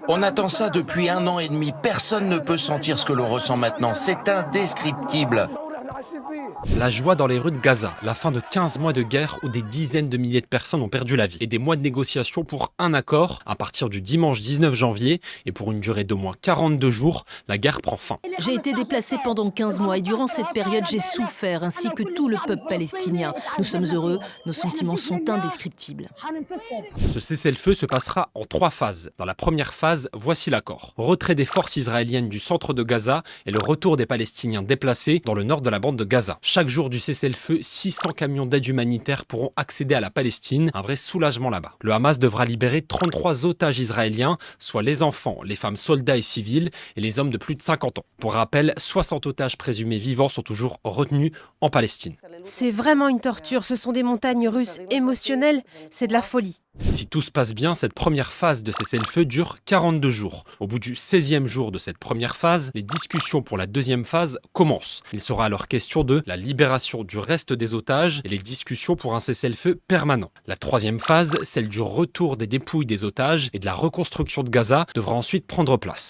On attend ça depuis 1 an et demi. Personne ne peut sentir ce que l'on ressent maintenant. C'est indescriptible. La joie dans les rues de Gaza, la fin de 15 mois de guerre où des dizaines de milliers de personnes ont perdu la vie et des mois de négociations pour un accord à partir du dimanche 19 janvier et pour une durée d'au moins 42 jours, la guerre prend fin. J'ai été déplacée pendant 15 mois et durant cette période, j'ai souffert ainsi que tout le peuple palestinien. Nous sommes heureux, nos sentiments sont indescriptibles. Ce cessez-le-feu se passera en 3 phases. Dans la première phase, voici l'accord. Retrait des forces israéliennes du centre de Gaza et le retour des Palestiniens déplacés dans le nord de la bande de Gaza. Chaque jour du cessez-le-feu, 600 camions d'aide humanitaire pourront accéder à la Palestine. Un vrai soulagement là-bas. Le Hamas devra libérer 33 otages israéliens, soit les enfants, les femmes soldats et civils et les hommes de plus de 50 ans. Pour rappel, 60 otages présumés vivants sont toujours retenus en Palestine. C'est vraiment une torture, ce sont des montagnes russes émotionnelles, c'est de la folie. Si tout se passe bien, cette première phase de cessez-le-feu dure 42 jours. Au bout du 16e jour de cette première phase, les discussions pour la deuxième phase commencent. Il sera alors question de la libération du reste des otages et les discussions pour un cessez-le-feu permanent. La troisième phase, celle du retour des dépouilles des otages et de la reconstruction de Gaza, devra ensuite prendre place.